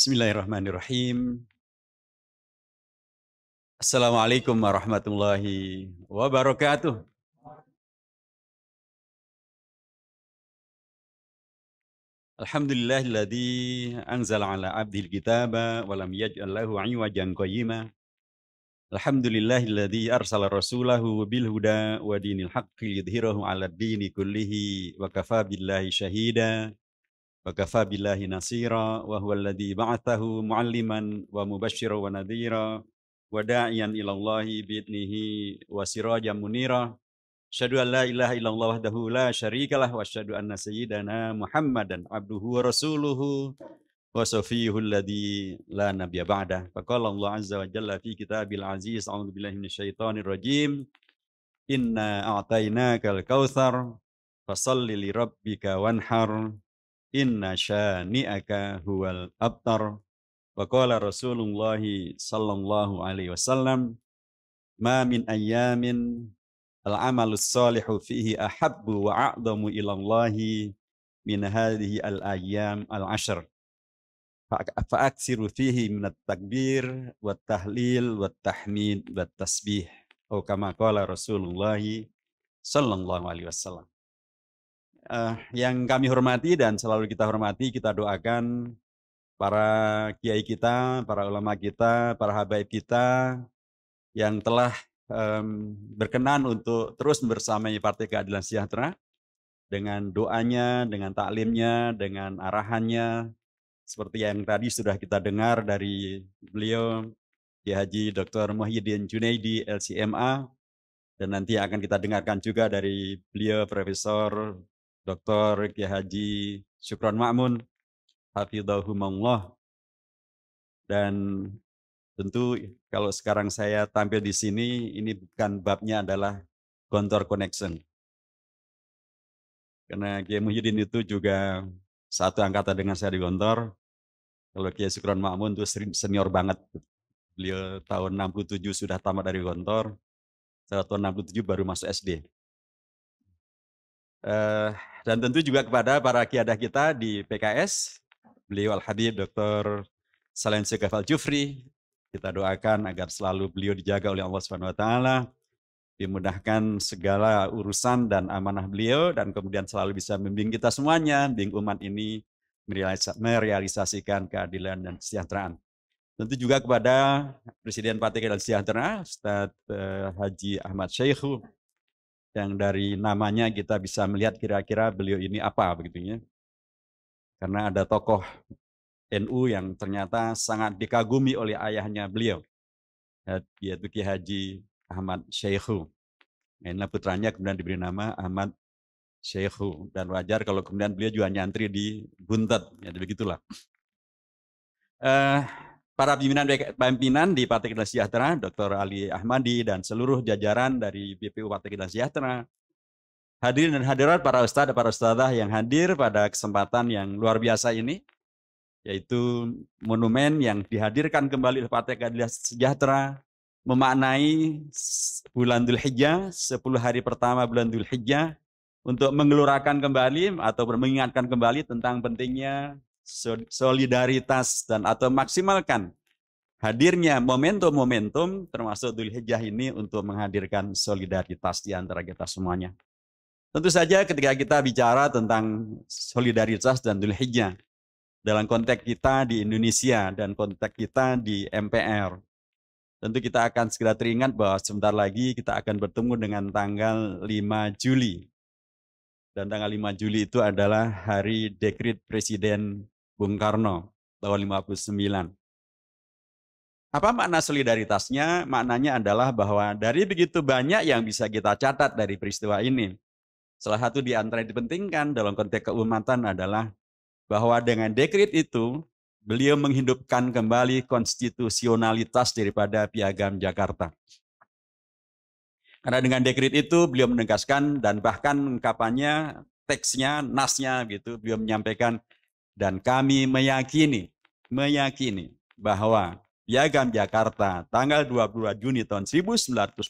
Bismillahirrahmanirrahim. Assalamualaikum warahmatullahi wabarakatuh. Alhamdulillahilladzi anzala ala abdil kitaba wa lam yaj'al lahu 'iwajan qayyima. Alhamdulillahilladzi arsala rasulahu bil huda wa dinil haqqi yudhhirahu 'ala ad-dini kullihi wa kafa billahi syahida wa kafa billahi nasira wa huwal ladzi ba'athahu mu'alliman wa mubasysyiran wa nadhira wa da'iyan ila Allahi bi'idnihi wa sirajan munira. Asyhadu an la ilaha illallah wahdahu la syarikalah wa asyhadu anna sayyidana Muhammadan abduhu wa rasuluhu wa safiyuhul ladzi la nabiyya ba'dah. Faqala Allah azza wa jalla fi kitabil aziz a'udzu billahi minasyaitonir rajim. Inna a'tainakal kautsar fashalli li rabbika wanhar. Inna syani'aka huwal abtar. Wa qala Rasulullah sallallahu alaihi wasallam, ma min ayyamin al-amalus salihu fihi ahabbu wa a'zamu ilallahi min hadhihi al-ayyam al-ashr. Fa'aksiru fihi minat takbir wat tahlil wat tahmid wat tasbih. Atau kama qala Rasulullah sallallahu alaihi wasallam. Yang kami hormati dan selalu kita hormati, kita doakan para kiai kita, para ulama kita, para habaib kita yang telah berkenan untuk terus bersamai Partai Keadilan Sejahtera dengan doanya, dengan taklimnya, dengan arahannya, seperti yang tadi sudah kita dengar dari beliau, Kiai Haji Dr. Muhyiddin Junaidi, LCMA, dan nanti akan kita dengarkan juga dari beliau Profesor Dr. Kiai Haji Syukron Ma'mun, hafidhahumullah. Dan tentu kalau sekarang saya tampil di sini, ini bukan babnya adalah Gontor Connection. Karena Kiai Muhyiddin itu juga satu angkatan dengan saya di Gontor. Kalau Kiai Syukron Ma'mun itu senior banget. Beliau tahun 67 sudah tamat dari Gontor. Saya tahun 67 baru masuk SD. Dan tentu juga kepada para kiadah kita di PKS, beliau Al-Habib Dr. Salim Segaf Al-Jufri, kita doakan agar selalu beliau dijaga oleh Allah Subhanahu wa taala, dimudahkan segala urusan dan amanah beliau, dan kemudian selalu bisa membimbing kita semuanya, membimbing umat ini merealisasikan keadilan dan kesejahteraan. Tentu juga kepada Presiden Partai Keadilan Sejahtera, Ustadz Haji Ahmad Syaikhu, yang dari namanya kita bisa melihat kira-kira beliau ini apa begitunya. Karena ada tokoh NU yang ternyata sangat dikagumi oleh ayahnya beliau, yaitu Kiai Haji Ahmad Syaikhu. Nah, putranya kemudian diberi nama Ahmad Syaikhu, dan wajar kalau kemudian beliau juga nyantri di Buntet, ya begitulah. Para pimpinan di Partai Keadilan Sejahtera, Dr. Ali Ahmadi dan seluruh jajaran dari BPU Partai Keadilan Sejahtera, hadirin dan hadirat para ustadz dan para ustadzah yang hadir pada kesempatan yang luar biasa ini, yaitu monumen yang dihadirkan kembali oleh Partai Keadilan Sejahtera, memaknai bulan Dzulhijjah, 10 hari pertama bulan Dzulhijjah, untuk menggelorakan kembali atau mengingatkan kembali tentang pentingnya solidaritas dan atau maksimalkan hadirnya momentum-momentum termasuk Dzulhijjah ini untuk menghadirkan solidaritas di antara kita semuanya. Tentu saja ketika kita bicara tentang solidaritas dan Dzulhijjah dalam konteks kita di Indonesia dan konteks kita di MPR, tentu kita akan segera teringat bahwa sebentar lagi kita akan bertemu dengan tanggal 5 Juli. Dan tanggal 5 Juli itu adalah hari dekret Presiden Bung Karno tahun 59. Apa makna solidaritasnya? Maknanya adalah bahwa dari begitu banyak yang bisa kita catat dari peristiwa ini, salah satu di antara yang dipentingkan dalam konteks keumatan adalah bahwa dengan dekret itu, beliau menghidupkan kembali konstitusionalitas daripada Piagam Jakarta. Karena dengan dekret itu beliau menegaskan dan bahkan ungkapannya, teksnya, nasnya gitu, beliau menyampaikan, dan kami meyakini bahwa Piagam Jakarta tanggal 22 Juni tahun 1945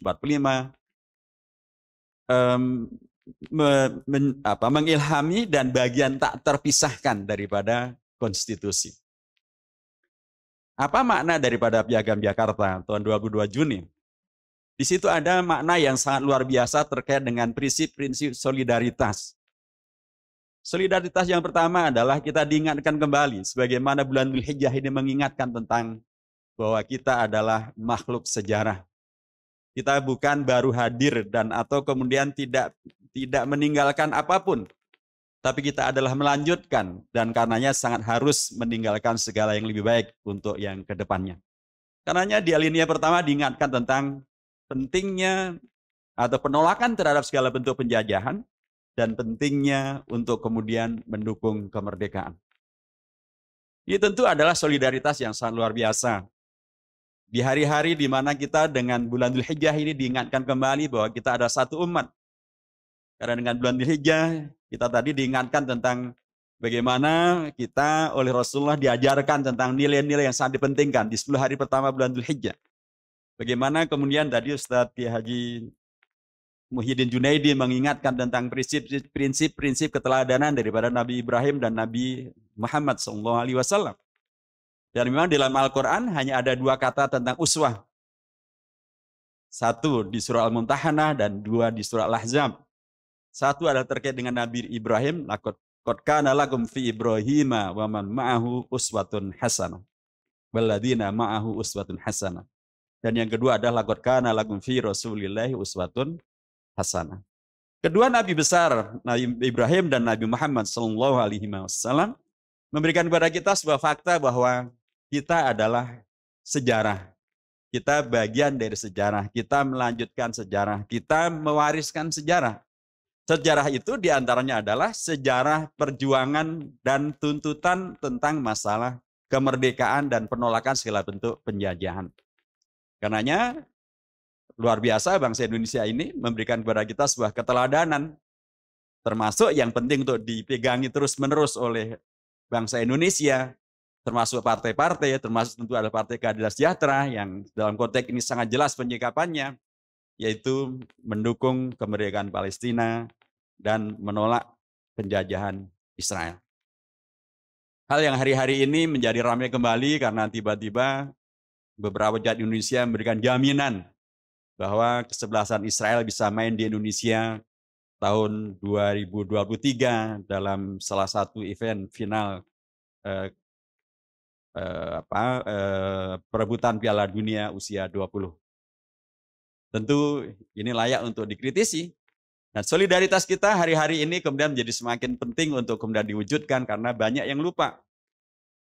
mengilhami dan bagian tak terpisahkan daripada konstitusi. Apa makna daripada Piagam Jakarta tahun 22 Juni? Di situ ada makna yang sangat luar biasa terkait dengan prinsip-prinsip solidaritas. Solidaritas yang pertama adalah kita diingatkan kembali, sebagaimana bulan Dzulhijjah ini mengingatkan tentang bahwa kita adalah makhluk sejarah. Kita bukan baru hadir dan atau kemudian tidak meninggalkan apapun, tapi kita adalah melanjutkan dan karenanya sangat harus meninggalkan segala yang lebih baik untuk yang kedepannya. Karenanya di alinea pertama diingatkan tentang pentingnya atau penolakan terhadap segala bentuk penjajahan dan pentingnya untuk kemudian mendukung kemerdekaan. Ini tentu adalah solidaritas yang sangat luar biasa. Di hari-hari di mana kita dengan bulan Dzulhijjah ini diingatkan kembali bahwa kita ada satu umat. Karena dengan bulan Dzulhijjah kita tadi diingatkan tentang bagaimana kita oleh Rasulullah diajarkan tentang nilai-nilai yang sangat dipentingkan di 10 hari pertama bulan Dzulhijjah. Bagaimana kemudian tadi Ustadz Haji Muhyiddin Junaidi mengingatkan tentang prinsip-prinsip keteladanan daripada Nabi Ibrahim dan Nabi Muhammad SAW. Dan memang dalam Al-Quran hanya ada 2 kata tentang uswah. 1 di surah Al-Mumtahanah dan 2 di surah Al-Ahzab. 1 adalah terkait dengan Nabi Ibrahim, laqad kana lakum fi Ibrahima wa man ma'ahu uswatun hasanah. Walladzina ma'ahu uswatun hasanah. Dan yang kedua adalah laqad kana lakum fi Rasulillahi uswatun hasanah. Kedua nabi besar, Nabi Ibrahim dan Nabi Muhammad SAW, memberikan kepada kita sebuah fakta bahwa kita adalah sejarah. Kita bagian dari sejarah, kita melanjutkan sejarah, kita mewariskan sejarah. Sejarah itu diantaranya adalah sejarah perjuangan dan tuntutan tentang masalah kemerdekaan dan penolakan segala bentuk penjajahan. Karenanya luar biasa bangsa Indonesia ini memberikan kepada kita sebuah keteladanan, termasuk yang penting untuk dipegangi terus-menerus oleh bangsa Indonesia, termasuk partai-partai, termasuk tentu ada Partai Keadilan Sejahtera yang dalam konteks ini sangat jelas penyikapannya, yaitu mendukung kemerdekaan Palestina dan menolak penjajahan Israel. Hal yang hari-hari ini menjadi ramai kembali karena tiba-tiba beberapa jahat Indonesia memberikan jaminan bahwa kesebelasan Israel bisa main di Indonesia tahun 2023 dalam salah satu event final perebutan Piala Dunia usia 20. Tentu ini layak untuk dikritisi. Dan solidaritas kita hari-hari ini kemudian menjadi semakin penting untuk kemudian diwujudkan karena banyak yang lupa.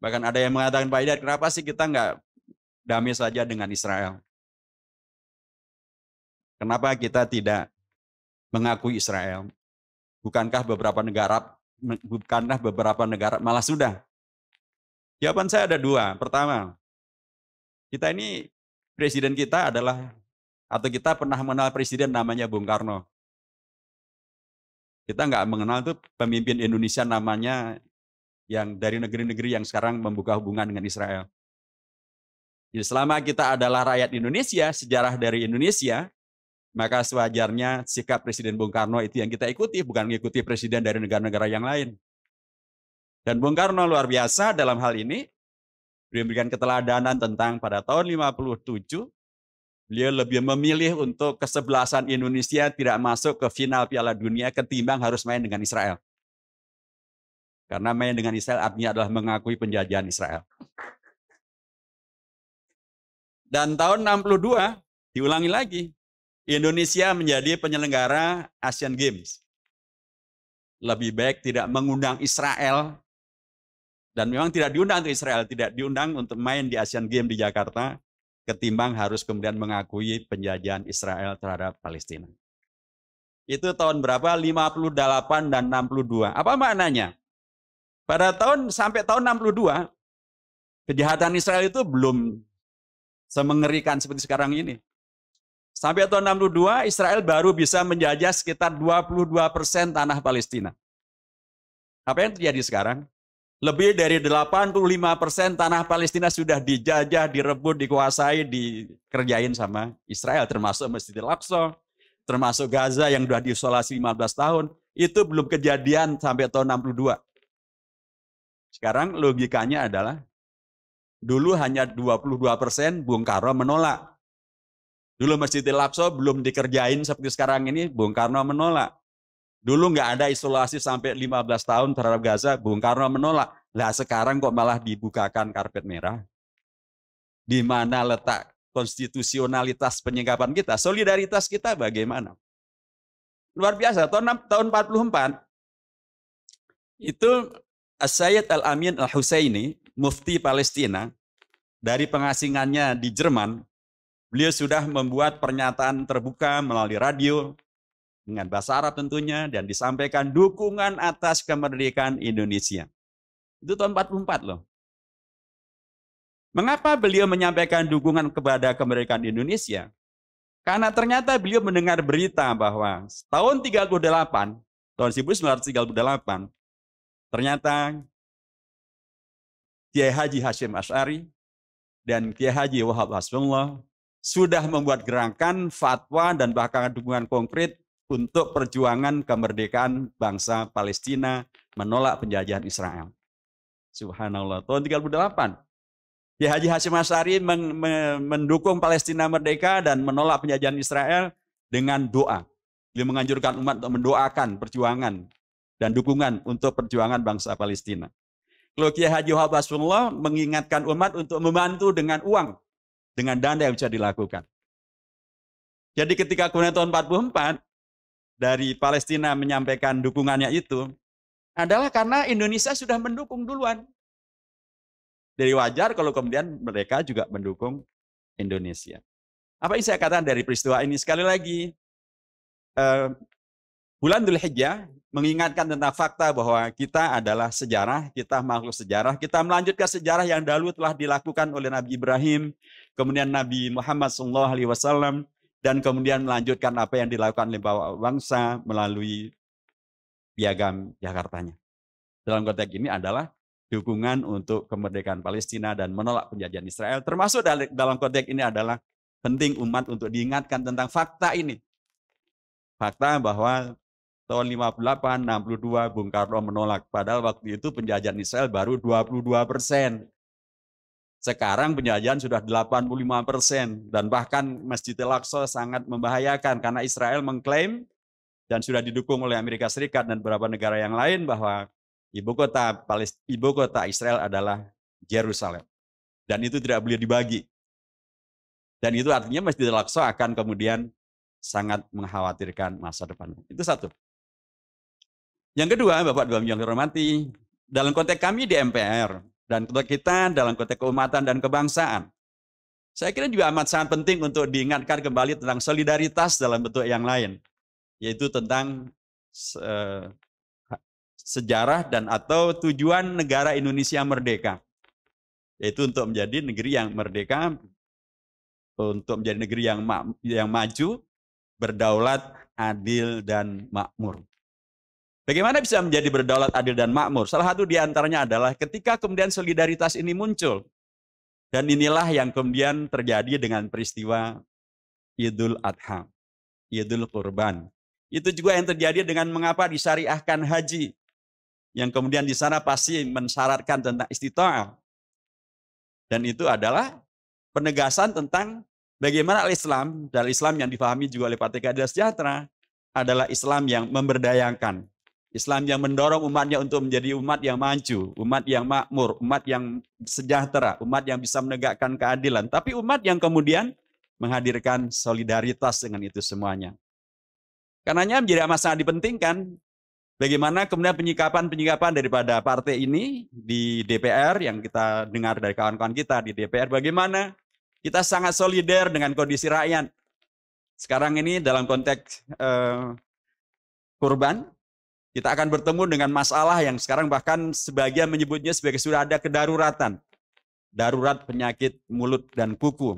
Bahkan ada yang mengatakan, Pak Hidayat, kenapa sih kita nggak damai saja dengan Israel? Kenapa kita tidak mengakui Israel? Bukankah beberapa negara malah sudah? Jawaban saya ada 2. Pertama, kita ini presiden kita adalah, atau kita pernah mengenal presiden namanya Bung Karno. Kita nggak mengenal tuh pemimpin Indonesia namanya yang dari negeri-negeri yang sekarang membuka hubungan dengan Israel. Jadi selama kita adalah rakyat Indonesia, sejarah dari Indonesia, maka sewajarnya sikap Presiden Bung Karno itu yang kita ikuti, bukan mengikuti presiden dari negara-negara yang lain. Dan Bung Karno luar biasa dalam hal ini, beliau memberikan keteladanan tentang pada tahun 57, beliau lebih memilih untuk kesebelasan Indonesia tidak masuk ke final Piala Dunia ketimbang harus main dengan Israel. Karena main dengan Israel artinya adalah mengakui penjajahan Israel. Dan tahun 62 diulangi lagi. Indonesia menjadi penyelenggara Asian Games. Lebih baik tidak mengundang Israel. Dan memang tidak diundang untuk Israel, tidak diundang untuk main di Asian Games di Jakarta, ketimbang harus kemudian mengakui penjajahan Israel terhadap Palestina. Itu tahun berapa? 58 dan 62. Apa maknanya? Sampai tahun 62, kejahatan Israel itu belum semengerikan seperti sekarang ini. Sampai tahun 62, Israel baru bisa menjajah sekitar 22% tanah Palestina. Apa yang terjadi sekarang? Lebih dari 85% tanah Palestina sudah dijajah, direbut, dikuasai, dikerjain sama Israel. Termasuk Masjidil Aqsa, termasuk Gaza yang sudah diisolasi 15 tahun. Itu belum kejadian sampai tahun 62. Sekarang logikanya adalah Dulu hanya 22%, Bung Karno menolak. Dulu Masjidil Aqsa belum dikerjain seperti sekarang ini, Bung Karno menolak. Dulu nggak ada isolasi sampai 15 tahun terhadap Gaza, Bung Karno menolak. Lah sekarang kok malah dibukakan karpet merah? Di mana letak konstitusionalitas penyikapan kita? Solidaritas kita bagaimana? Luar biasa, tahun 44, itu Sayyid Al-Amin Al-Husaini, mufti Palestina, dari pengasingannya di Jerman, beliau sudah membuat pernyataan terbuka melalui radio, dengan bahasa Arab tentunya, dan disampaikan dukungan atas kemerdekaan Indonesia. Itu tahun 44 loh. Mengapa beliau menyampaikan dukungan kepada kemerdekaan Indonesia? Karena ternyata beliau mendengar berita bahwa tahun 38, tahun 1938, ternyata Kiai Haji Hashim Asy'ari dan Kiai Haji Wahab Hasbullah sudah membuat gerakan, fatwa, dan bahkan dukungan konkret untuk perjuangan kemerdekaan bangsa Palestina menolak penjajahan Israel. Subhanallah, tahun 38. Kiai Haji Hashim Asy'ari mendukung Palestina merdeka dan menolak penjajahan Israel dengan doa. Dia menganjurkan umat untuk mendoakan perjuangan dan dukungan untuk perjuangan bangsa Palestina. Kalau Kiai Haji Wahab Hasbullah mengingatkan umat untuk membantu dengan uang, dengan dana yang bisa dilakukan. Jadi ketika kemudian tahun 44, dari Palestina menyampaikan dukungannya itu, adalah karena Indonesia sudah mendukung duluan. Jadi wajar kalau kemudian mereka juga mendukung Indonesia. Apa yang saya katakan dari peristiwa ini? Sekali lagi, bulan Dzulhijjah mengingatkan tentang fakta bahwa kita adalah sejarah, kita makhluk sejarah, kita melanjutkan sejarah yang dahulu telah dilakukan oleh Nabi Ibrahim, kemudian Nabi Muhammad SAW, dan kemudian melanjutkan apa yang dilakukan oleh bangsa melalui piagam Jakartanya. Dalam konteks ini adalah dukungan untuk kemerdekaan Palestina dan menolak penjajahan Israel, termasuk dalam konteks ini adalah penting umat untuk diingatkan tentang fakta ini. Fakta bahwa tahun 58, 62 Bung Karno menolak. Padahal waktu itu penjajahan Israel baru 22%. Sekarang penjajahan sudah 85%. Dan bahkan Masjidil Aqsa sangat membahayakan karena Israel mengklaim dan sudah didukung oleh Amerika Serikat dan beberapa negara yang lain bahwa ibu kota Israel adalah Yerusalem. Dan itu tidak boleh dibagi. Dan itu artinya Masjidil Aqsa akan kemudian sangat mengkhawatirkan masa depan. Itu satu. Yang kedua, Bapak Ibu yang dihormati, dalam konteks kami di MPR, dan konteks kita dalam konteks keumatan dan kebangsaan, saya kira juga amat sangat penting untuk diingatkan kembali tentang solidaritas dalam bentuk yang lain, yaitu tentang sejarah dan atau tujuan negara Indonesia merdeka, yaitu untuk menjadi negeri yang merdeka, untuk menjadi negeri yang maju, berdaulat, adil, dan makmur. Bagaimana bisa menjadi berdaulat, adil, dan makmur? Salah satu diantaranya adalah ketika kemudian solidaritas ini muncul. Dan inilah yang kemudian terjadi dengan peristiwa Idul Adha, Idul Kurban. Itu juga yang terjadi dengan mengapa disyariahkan haji. Yang kemudian di sana pasti mensyaratkan tentang istita'ah. Dan itu adalah penegasan tentang bagaimana Islam, dan Islam yang difahami juga oleh Partai Keadilan Sejahtera, adalah Islam yang memberdayakan. Islam yang mendorong umatnya untuk menjadi umat yang maju, umat yang makmur, umat yang sejahtera, umat yang bisa menegakkan keadilan. Tapi umat yang kemudian menghadirkan solidaritas dengan itu semuanya. Karenanya menjadi amat sangat dipentingkan bagaimana kemudian penyikapan daripada partai ini di DPR yang kita dengar dari kawan-kawan kita di DPR, bagaimana kita sangat solider dengan kondisi rakyat. Sekarang ini dalam konteks kurban, kita akan bertemu dengan masalah yang sekarang bahkan sebagian menyebutnya sebagai sudah ada kedaruratan. Darurat penyakit mulut dan kuku.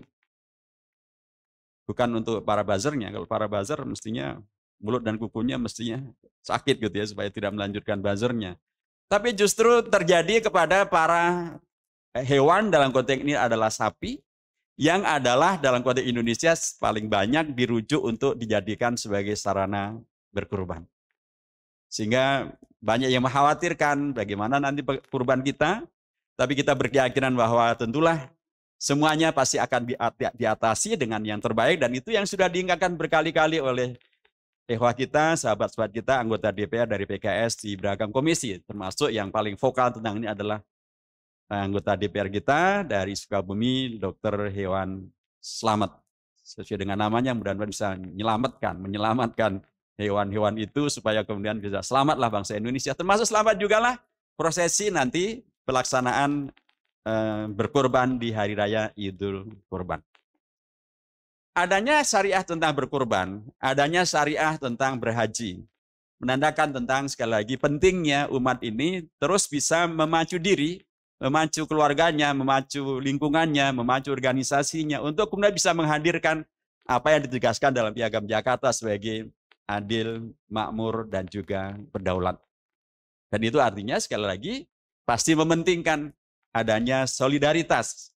Bukan untuk para buzzernya. Kalau para buzzer mestinya mulut dan kukunya mestinya sakit gitu ya supaya tidak melanjutkan buzzernya. Tapi justru terjadi kepada para hewan, dalam konteks ini adalah sapi, yang adalah dalam konteks Indonesia paling banyak dirujuk untuk dijadikan sebagai sarana berkurban. Sehingga banyak yang mengkhawatirkan bagaimana nanti kurban kita, Tapi kita berkeyakinan bahwa tentulah semuanya pasti akan diatasi dengan yang terbaik, dan itu yang sudah diingatkan berkali-kali oleh ikhwah kita, sahabat-sahabat kita, anggota DPR dari PKS di beragam komisi, termasuk yang paling vokal tentang ini adalah anggota DPR kita dari Sukabumi, Dr. Hewan Slamet. Sesuai dengan namanya, mudah-mudahan bisa menyelamatkan hewan-hewan itu supaya kemudian bisa selamatlah bangsa Indonesia. Termasuk selamat juga lah prosesi nanti pelaksanaan berkurban di Hari Raya Idul Kurban. Adanya syariah tentang berkurban, adanya syariah tentang berhaji, menandakan tentang sekali lagi pentingnya umat ini terus bisa memacu diri, memacu keluarganya, memacu lingkungannya, memacu organisasinya untuk kemudian bisa menghadirkan apa yang ditegaskan dalam Piagam Jakarta sebagai adil, makmur, dan juga berdaulat. Dan itu artinya sekali lagi pasti mementingkan adanya solidaritas.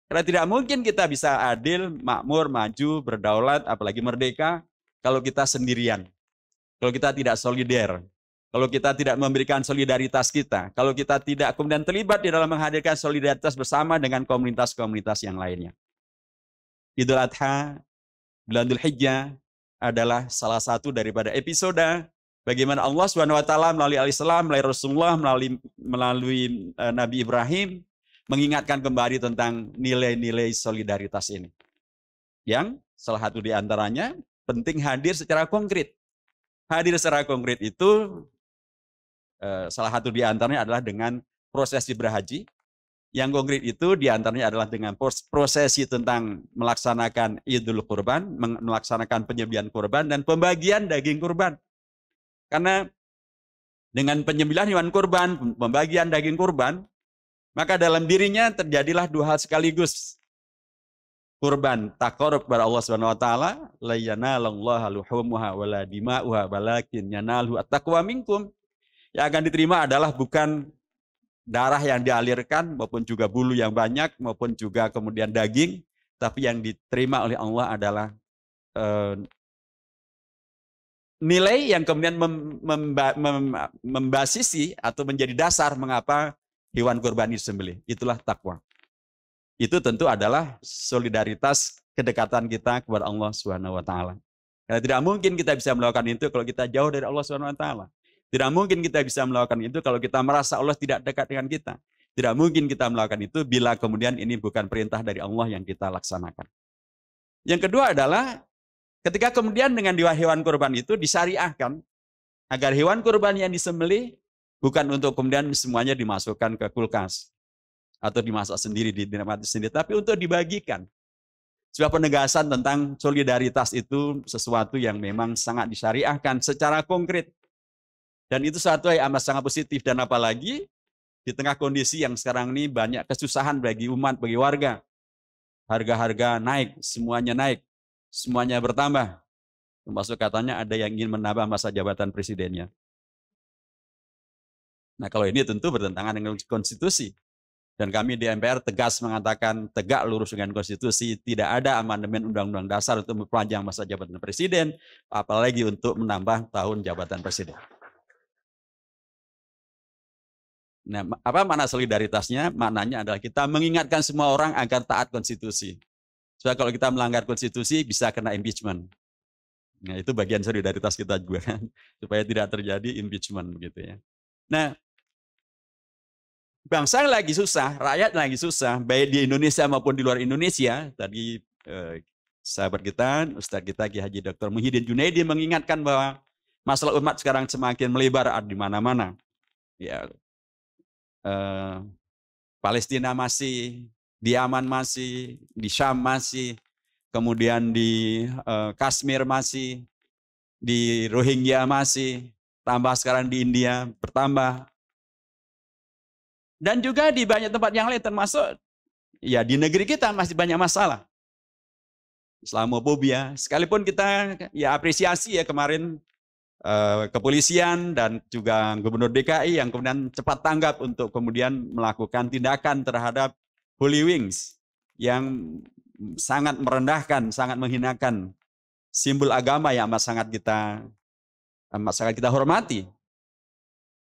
Karena tidak mungkin kita bisa adil, makmur, maju, berdaulat, apalagi merdeka, kalau kita sendirian. Kalau kita tidak solider. Kalau kita tidak memberikan solidaritas kita. Kalau kita tidak kemudian terlibat di dalam menghadirkan solidaritas bersama dengan komunitas-komunitas yang lainnya. Idul Adha, bulan Dzulhijjah adalah salah satu daripada episode bagaimana Allah SWT melalui Al-Islam, melalui Rasulullah, melalui Nabi Ibrahim, mengingatkan kembali tentang nilai-nilai solidaritas ini. Yang salah satu diantaranya penting hadir secara konkret. Hadir secara konkret itu salah satu diantaranya adalah dengan prosesi berhaji. Yang konkret itu diantaranya adalah dengan prosesi tentang melaksanakan Idul Kurban, melaksanakan penyembelihan kurban dan pembagian daging kurban. Karena dengan penyembelihan hewan kurban, pembagian daging kurban, maka dalam dirinya terjadilah dua hal sekaligus. Kurban taqarrub kepada Allah Subhanahu wa taala, la yanalallaha luhumuha wala dima'uha walakin yanalu at-taqwa minkum. Yang akan diterima adalah bukan darah yang dialirkan maupun juga bulu yang banyak maupun juga kemudian daging, tapi yang diterima oleh Allah adalah nilai yang kemudian membasisi atau menjadi dasar mengapa hewan kurban disembelih. Itulah takwa. Itu tentu adalah solidaritas kedekatan kita kepada Allah Subhanahu wa taala. Karena tidak mungkin kita bisa melakukan itu kalau kita jauh dari Allah Subhanahu wa taala. Tidak mungkin kita bisa melakukan itu kalau kita merasa Allah tidak dekat dengan kita. Tidak mungkin kita melakukan itu bila kemudian ini bukan perintah dari Allah yang kita laksanakan. Yang kedua adalah ketika kemudian dengan hewan kurban itu disyariahkan agar hewan kurban yang disembelih bukan untuk kemudian semuanya dimasukkan ke kulkas atau dimasak sendiri, dinikmati sendiri, tapi untuk dibagikan. Sebuah penegasan tentang solidaritas itu sesuatu yang memang sangat disyariahkan secara konkret. Dan itu satu yang amat sangat positif, dan apalagi di tengah kondisi yang sekarang ini banyak kesusahan bagi umat, bagi warga. Harga-harga naik, semuanya bertambah. Termasuk katanya ada yang ingin menambah masa jabatan presidennya. Nah, kalau ini tentu bertentangan dengan konstitusi. Dan kami di MPR tegas mengatakan tegak lurus dengan konstitusi, tidak ada amandemen undang-undang dasar untuk memperpanjang masa jabatan presiden, apalagi untuk menambah tahun jabatan presiden. Nah, apa makna solidaritasnya? Maknanya adalah kita mengingatkan semua orang agar taat konstitusi. Supaya kalau kita melanggar konstitusi bisa kena impeachment. Nah, itu bagian solidaritas kita juga kan, supaya tidak terjadi impeachment begitu ya. Nah, bangsa lagi susah, rakyat lagi susah, baik di Indonesia maupun di luar Indonesia. Tadi sahabat kita, Ustadz kita Ki Haji Dr. Muhyiddin Junaidi mengingatkan bahwa masalah umat sekarang semakin melebar di mana-mana. Ya, Palestina masih, di Yaman masih, di Syam masih, kemudian di Kashmir masih, di Rohingya masih, tambah sekarang di India bertambah. Dan juga di banyak tempat yang lain, termasuk ya di negeri kita masih banyak masalah. Islamofobia, sekalipun kita ya apresiasi ya kemarin kepolisian dan juga Gubernur DKI yang kemudian cepat tanggap untuk kemudian melakukan tindakan terhadap Holy Wings yang sangat merendahkan, sangat menghinakan simbol agama yang amat sangat kita hormati.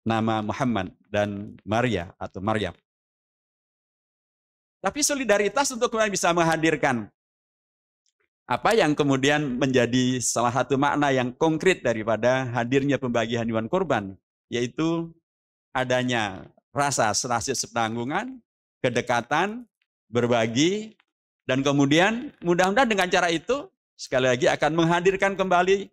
Nama Muhammad dan Maria atau Maryam. Tapi solidaritas untuk kemudian bisa menghadirkan apa yang kemudian menjadi salah satu makna yang konkret daripada hadirnya pembagian hewan kurban, yaitu adanya rasa serasi sepenanggungan, kedekatan, berbagi, dan kemudian mudah-mudahan dengan cara itu sekali lagi akan menghadirkan kembali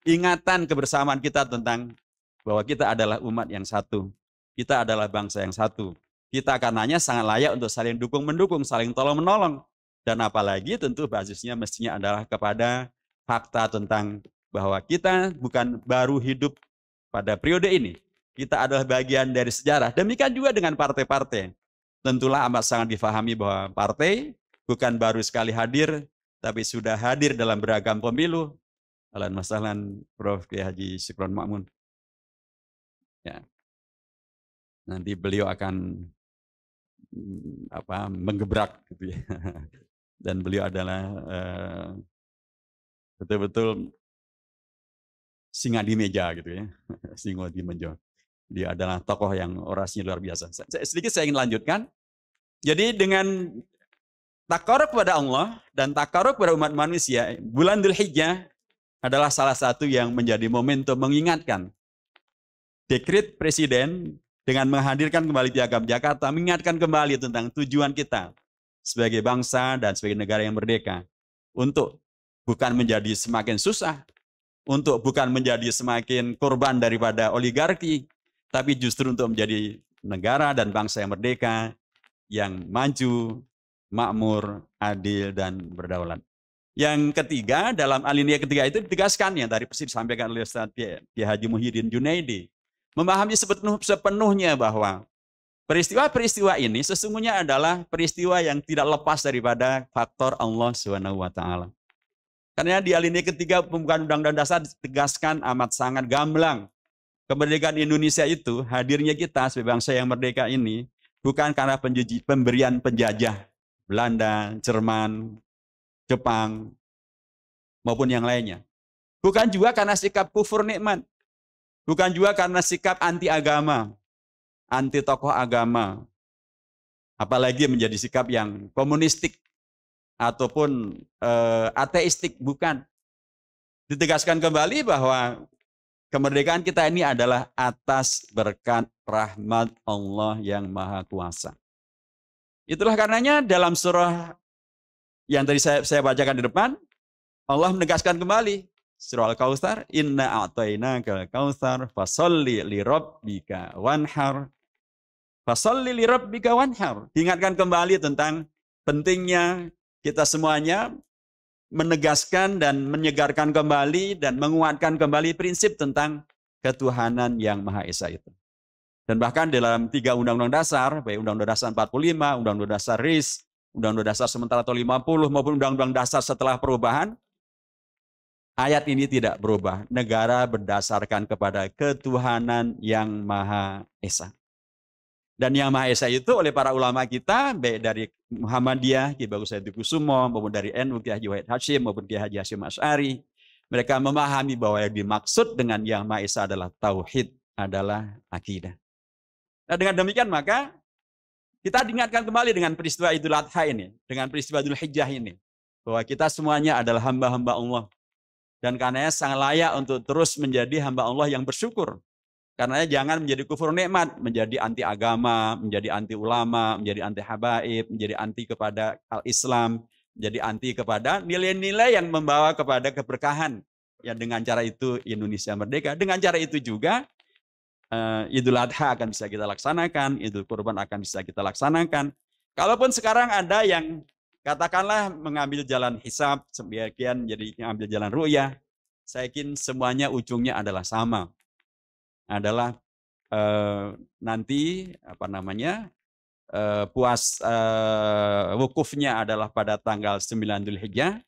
ingatan kebersamaan kita tentang bahwa kita adalah umat yang satu, kita adalah bangsa yang satu. Kita karenanya sangat layak untuk saling dukung-mendukung, saling tolong-menolong. Dan apalagi tentu basisnya mestinya adalah kepada fakta tentang bahwa kita bukan baru hidup pada periode ini. Kita adalah bagian dari sejarah. Demikian juga dengan partai-partai. Tentulah amat sangat difahami bahwa partai bukan baru sekali hadir, tapi sudah hadir dalam beragam pemilu. Ahlan wasahlan Prof. Kiai Haji Syukron Ma'mun. Ya. Nanti beliau akan menggebrak gitu ya. Dan beliau adalah betul-betul singa di meja gitu ya. Singa di meja. Dia adalah tokoh yang orasinya luar biasa. Sedikit saya ingin lanjutkan. Jadi dengan takarub kepada Allah dan takarub kepada umat manusia, bulan Dzulhijjah adalah salah satu yang menjadi momentum mengingatkan. Dekret Presiden dengan menghadirkan kembali Piagam Jakarta, mengingatkan kembali tentang tujuan kita sebagai bangsa dan sebagai negara yang merdeka. Untuk bukan menjadi semakin susah, untuk bukan menjadi semakin korban daripada oligarki, tapi justru untuk menjadi negara dan bangsa yang merdeka, yang maju, makmur, adil, dan berdaulat. Yang ketiga, dalam alinea ketiga itu ditegaskan yang tadi persis disampaikan oleh Ustaz Kiai Haji Muhyiddin Junaidi, memahami sepenuhnya bahwa peristiwa-peristiwa ini sesungguhnya adalah peristiwa yang tidak lepas daripada faktor Allah SWT. Karena di alinea ketiga pembukaan Undang-Undang Dasar ditegaskan amat sangat gamblang. Kemerdekaan Indonesia itu, hadirnya kita sebagai bangsa yang merdeka ini, bukan karena pemberian penjajah Belanda, Jerman, Jepang, maupun yang lainnya. Bukan juga karena sikap kufur nikmat. Bukan juga karena sikap anti agama, anti tokoh agama. Apalagi menjadi sikap yang komunistik ataupun ateistik, bukan. Ditegaskan kembali bahwa kemerdekaan kita ini adalah atas berkat rahmat Allah yang Maha Kuasa. Itulah karenanya dalam surah yang tadi saya bacakan di depan, Allah menegaskan kembali surah Al-Kautsar, inna a'tainakal kautsar fasholli lirabbika wanhar. Fasholli lirabbika wanhar. Diingatkan kembali tentang pentingnya kita semuanya menegaskan dan menyegarkan kembali dan menguatkan kembali prinsip tentang ketuhanan yang Maha Esa itu. Dan bahkan dalam 3 undang-undang dasar, baik Undang-Undang Dasar 45, Undang-Undang Dasar RIS, Undang-Undang Dasar sementara atau 50, maupun Undang-Undang Dasar setelah perubahan, ayat ini tidak berubah. Negara berdasarkan kepada ketuhanan yang Maha Esa. Dan yang Maha Esa itu oleh para ulama kita, baik dari Muhammadiyah, Ki Bagus Said Kusumo, maupun dari NU, Ki Haji Wahid Hashim, maupun Ki Haji Hashim Asy'ari, mereka memahami bahwa yang dimaksud dengan yang Maha Esa adalah tauhid, adalah akidah. Nah dengan demikian maka kita diingatkan kembali dengan peristiwa Idul Adha ini, dengan peristiwa Dzulhijjah ini, bahwa kita semuanya adalah hamba-hamba Allah. Dan karenanya sangat layak untuk terus menjadi hamba Allah yang bersyukur. Karena jangan menjadi kufur nikmat, menjadi anti agama, menjadi anti ulama, menjadi anti habaib, menjadi anti kepada al-Islam, menjadi anti kepada nilai-nilai yang membawa kepada keberkahan. Ya dengan cara itu Indonesia merdeka, dengan cara itu juga Idul Adha akan bisa kita laksanakan, Idul Kurban akan bisa kita laksanakan. Kalaupun sekarang ada yang katakanlah mengambil jalan hisab, sebagian jadi mengambil jalan ru'yah, saya yakin semuanya ujungnya adalah sama. Adalah nanti wukufnya adalah pada tanggal 9 Dzulhijjah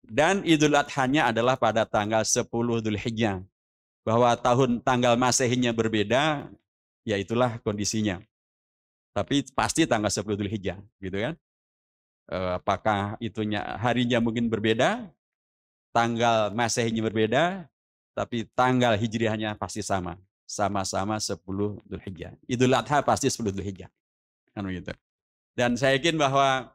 dan Idul Adha-nya adalah pada tanggal 10 Dzulhijjah. Bahwa tanggal Masehinya berbeda, ya itulah kondisinya. Tapi pasti tanggal 10 Dzulhijjah, gitu kan? Apakah itunya harinya mungkin berbeda, tanggal Masehinya berbeda, tapi tanggal Hijriahnya pasti sama. Sama-sama 10 Dzulhijjah. Idul Adha pasti 10 Dzulhijjah. Kan begitu. Dan saya yakin bahwa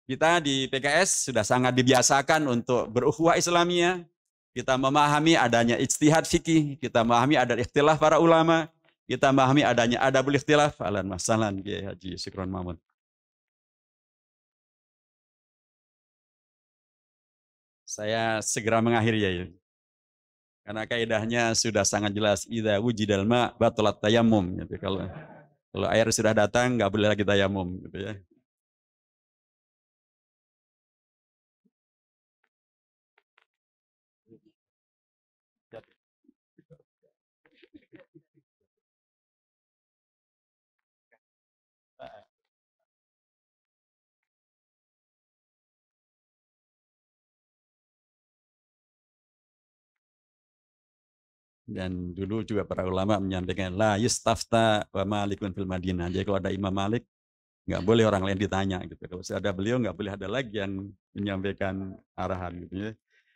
kita di PKS sudah sangat dibiasakan untuk berukhuwah Islamiyah. Kita memahami adanya ijtihad fikih, kita memahami ada ikhtilaf para ulama, kita memahami adanya adabul ikhtilaf. Ahlan wa sahlan Kiai Haji Syukron Mahmud. Saya segera mengakhiri ya. Karena kaidahnya sudah sangat jelas. Idza wujidal ma batalat tayammum gitu. Kalau air sudah datang nggak boleh lagi tayamum gitu ya. Dan dulu juga para ulama menyampaikan la yustafta wa malikun fil Madinah. Jadi kalau ada Imam Malik nggak boleh orang lain ditanya gitu. Kalau ada beliau nggak boleh ada lagi yang menyampaikan arahan gitu ya.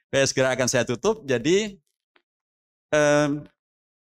Baik, segera akan saya tutup. Jadi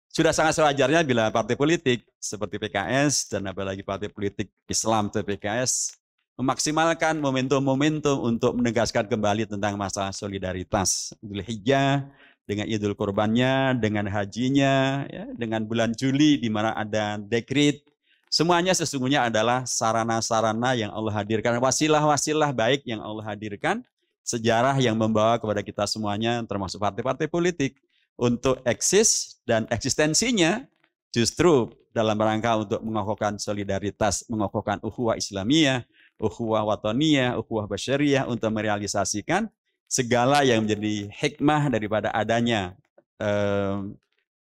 sudah sangat sewajarnya bila partai politik seperti PKS dan apalagi partai politik Islam seperti PKS memaksimalkan momentum-momentum untuk menegaskan kembali tentang masalah solidaritas. Idul Hijjah dengan Idul Kurbannya, dengan hajinya, ya, dengan bulan Juli di mana ada dekret. Semuanya sesungguhnya adalah sarana-sarana yang Allah hadirkan, wasilah-wasilah baik yang Allah hadirkan, sejarah yang membawa kepada kita semuanya, termasuk partai-partai politik, untuk eksis dan eksistensinya justru dalam rangka untuk mengokohkan solidaritas, mengokohkan ukhuwah Islamiyah, ukhuwah wataniyah, ukhuwah basyariyah untuk merealisasikan segala yang menjadi hikmah daripada adanya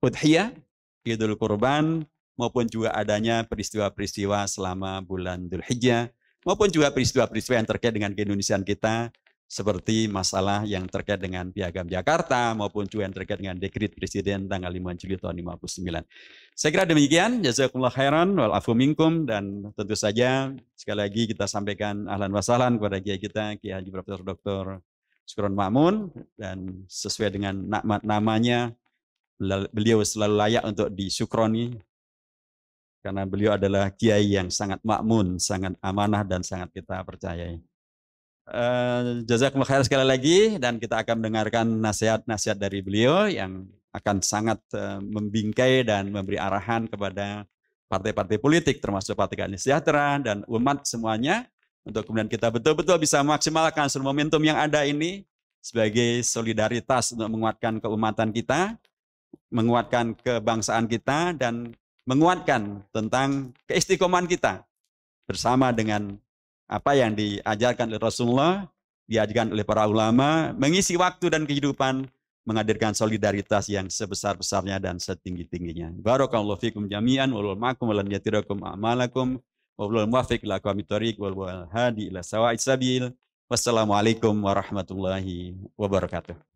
udhiyah, Idul Kurban, maupun juga adanya peristiwa-peristiwa selama bulan Dzulhijjah, maupun juga peristiwa-peristiwa yang terkait dengan keindonesiaan kita, seperti masalah yang terkait dengan Piagam Jakarta, maupun juga yang terkait dengan dekret Presiden tanggal 5 Juli tahun 59. Saya kira demikian, jazakumullah khairan, wal afu minkum, dan tentu saja sekali lagi kita sampaikan ahlan wa sahlan kepada kiai kita, Kiai Haji Profesor Dr. Syukron Ma'mun, dan sesuai dengan namanya, beliau selalu layak untuk disyukroni, karena beliau adalah kiai yang sangat makmun, sangat amanah, dan sangat kita percayai. Jazakumullah khair sekali lagi, dan kita akan mendengarkan nasihat-nasihat dari beliau yang akan sangat membingkai dan memberi arahan kepada partai-partai politik, termasuk Partai Keadilan Sejahtera dan umat semuanya, untuk kemudian kita betul-betul bisa memaksimalkan seluruh momentum yang ada ini sebagai solidaritas untuk menguatkan keumatan kita, menguatkan kebangsaan kita, dan menguatkan tentang keistiqomahan kita bersama dengan apa yang diajarkan oleh Rasulullah, diajarkan oleh para ulama, mengisi waktu dan kehidupan, menghadirkan solidaritas yang sebesar-besarnya dan setinggi-tingginya. Barakallahu fikum jami'an, wallahu ma'akum, walan yatirakum a'malakum, wallahu muwaffiq ila aqwamit thoriq, wallahu hadi ila sawa'is sabil. Wassalamualaikum warahmatullahi wabarakatuh.